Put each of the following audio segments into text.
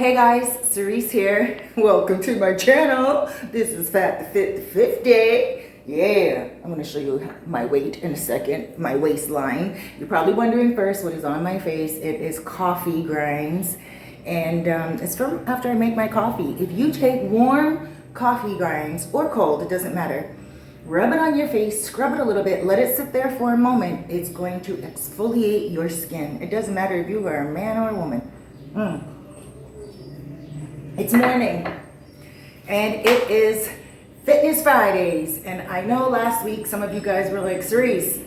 Hey guys, Cerise here. Welcome to my channel. This is Fat to Fit to 50. Yeah, I'm gonna show you my weight in a second, my waistline. You're probably wondering first what is on my face. It is coffee grinds, and it's from after I make my coffee. If you take warm coffee grinds or cold, it doesn't matter. Rub it on your face, scrub it a little bit, let it sit there for a moment. It's going to exfoliate your skin. It doesn't matter if you are a man or a woman. It's morning, and it is Fitness Fridays, and I know last week some of you guys were like, Cerise,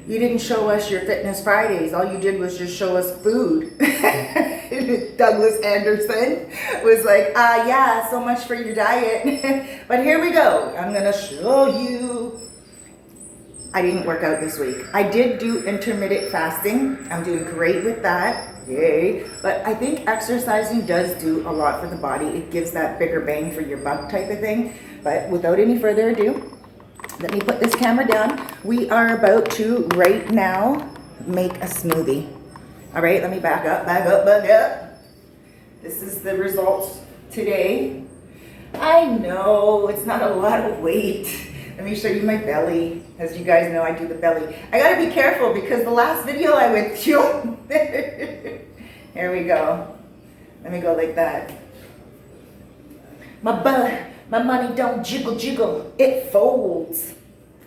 you didn't show us your Fitness Fridays. All you did was just show us food. Douglas Anderson was like, yeah, so much for your diet. But here we go. I'm gonna show you. I didn't work out this week. I did do intermittent fasting. I'm doing great with that. Yay. But I think exercising does do a lot for the body. It gives that bigger bang for your buck type of thing. But without any further ado, let me put this camera down. We are about to, right now, make a smoothie. All right, let me back up. This is the results today. I know it's not a lot of weight. Let me show you my belly. As you guys know, I do the belly. I gotta be careful because the last video I went, here we go. Let me go like that. My money don't jiggle jiggle, it folds.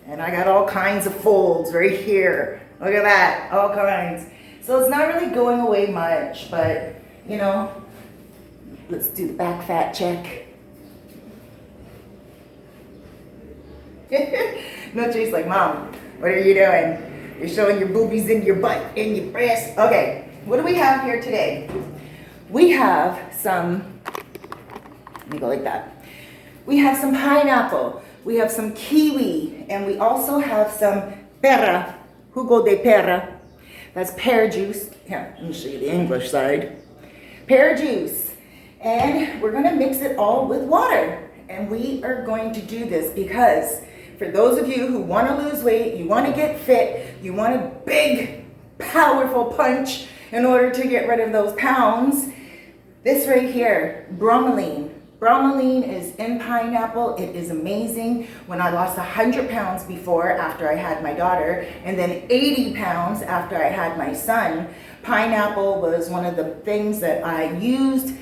And I got all kinds of folds right here. Look at that, all kinds. So it's not really going away much, but you know, let's do the back fat check. Noche's like, Mom, what are you doing? You're showing your boobies and your butt and your breasts. Okay, what do we have here today? We have some, let me go like that. We have some pineapple, we have some kiwi, and we also have some pera, jugo de pera. That's pear juice. Here, let me show you the English side. Pear juice. And we're gonna mix it all with water. And we are going to do this because for those of you who want to lose weight, you want to get fit, you want a big, powerful punch in order to get rid of those pounds, this right here, bromelain. Bromelain is in pineapple. It is amazing. When I lost 100 pounds before, after I had my daughter, and then 80 pounds after I had my son, pineapple was one of the things that I used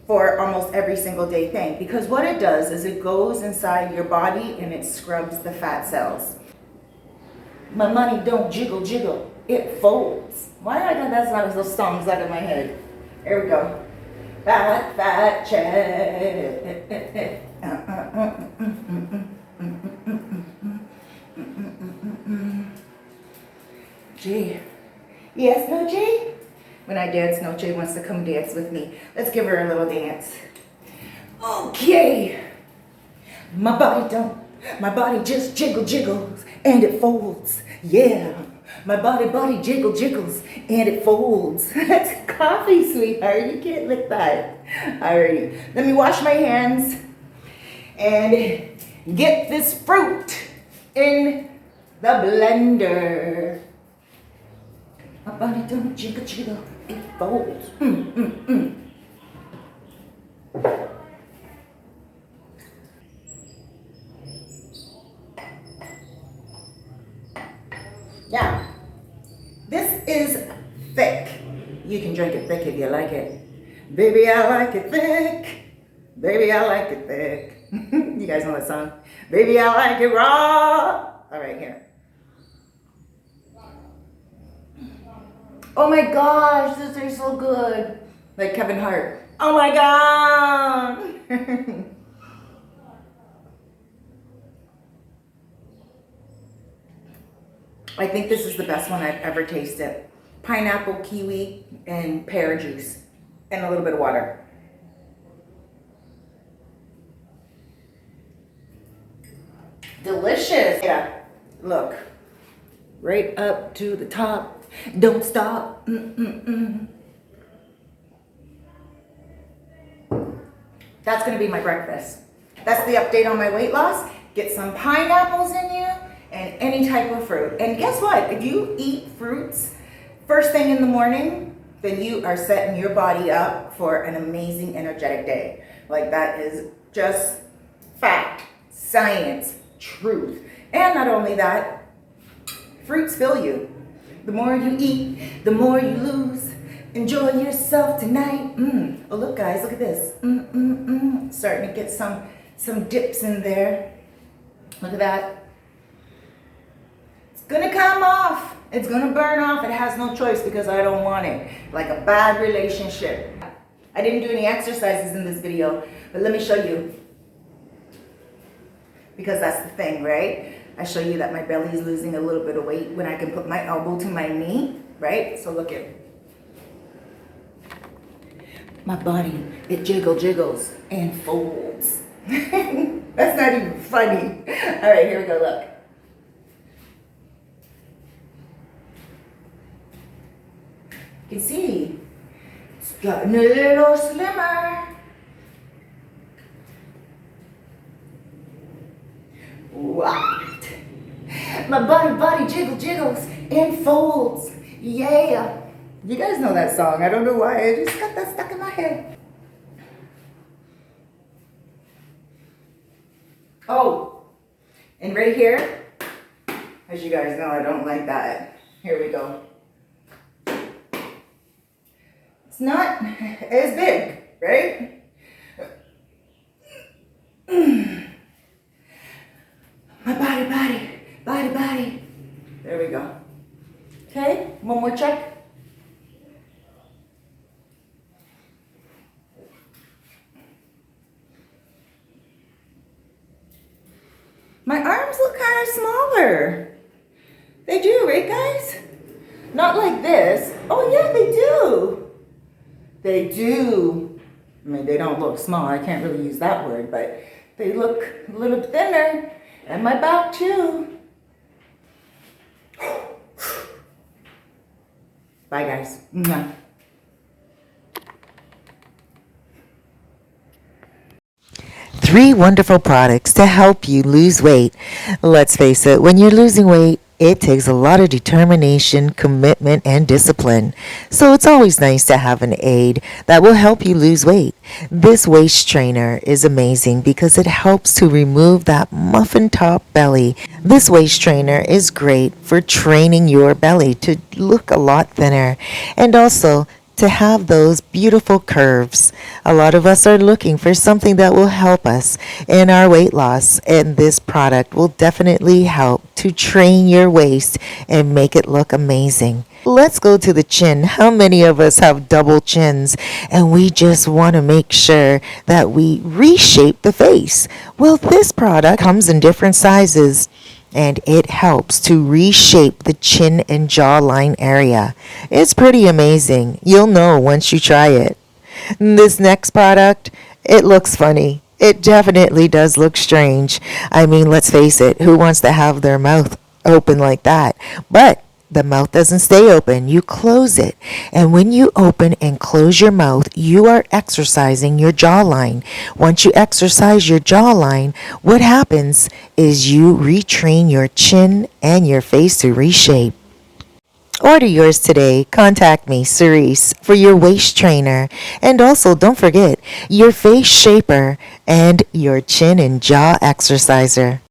for almost every single day thing, because what it does is it goes inside your body and it scrubs the fat cells. My money don't jiggle jiggle, it folds. Why I got that's not as those songs out of my head. Here we go. Fat check. G. Yes, no G? When I dance, Noche wants to come dance with me. Let's give her a little dance. Okay. My body just jiggle jiggles and it folds. Yeah. My body jiggle jiggles and it folds. That's coffee, sweetheart. You can't lick that. Alrighty. Let me wash my hands and get this fruit in the blender. My body don't jiggle jiggle, it folds. Now, this is thick. You can drink it thick if you like it. Baby, I like it thick. Baby, I like it thick. You guys know that song? Baby, I like it raw. All right, here. Oh my gosh, this tastes so good. Like Kevin Hart. Oh my God. I think this is the best one I've ever tasted. Pineapple, kiwi, and pear juice, and a little bit of water. Delicious. Yeah, look, right up to the top. Don't stop. That's gonna be my breakfast. That's the update on my weight loss. Get some pineapples in you and any type of fruit. And guess what? If you eat fruits first thing in the morning, then you are setting your body up for an amazing, energetic day. Like, that is just fact, science, truth. And not only that, fruits fill you. The more you eat, the more you lose. Enjoy yourself tonight. Oh, look, guys, look at this. Starting to get some dips in there. Look at that. It's gonna come off. It's gonna burn off. It has no choice because I don't want it. Like a bad relationship. I didn't do any exercises in this video, but let me show you. Because that's the thing, right? I show you that my belly is losing a little bit of weight when I can put my elbow to my knee, right? So look at my body. It jiggles and folds. That's not even funny. All right, here we go, look. You can see, it's gotten a little slimmer. What? My body jiggles and folds. Yeah. You guys know that song. I don't know why. I just got that stuck in my head. Oh, and right here, as you guys know, I don't like that. Here we go. It's not as big, right? My body. There we go. Okay, one more check. My arms look kind of smaller. They do, right, guys? Not like this. Oh, yeah, they do. They do. I mean, they don't look small. I can't really use that word, but they look a little thinner. And my back, too. Bye, guys. Mwah. 3 wonderful products to help you lose weight. Let's face it, when you're losing weight, it takes a lot of determination, commitment, and discipline. So it's always nice to have an aid that will help you lose weight. This waist trainer is amazing because it helps to remove that muffin top belly. This waist trainer is great for training your belly to look a lot thinner and also to have those beautiful curves. A lot of us are looking for something that will help us in our weight loss, and this product will definitely help to train your waist and make it look amazing. Let's go to the chin. How many of us have double chins and we just want to make sure that we reshape the face? Well, this product comes in different sizes, and it helps to reshape the chin and jawline area. It's pretty amazing. You'll know once you try it. This next product, it looks funny. It definitely does look strange. I mean, let's face it, who wants to have their mouth open like that? But the mouth doesn't stay open. You close it. And when you open and close your mouth, you are exercising your jawline. Once you exercise your jawline, what happens is you retrain your chin and your face to reshape. Order yours today. Contact me, Cerise, for your waist trainer. And also, don't forget, your face shaper and your chin and jaw exerciser.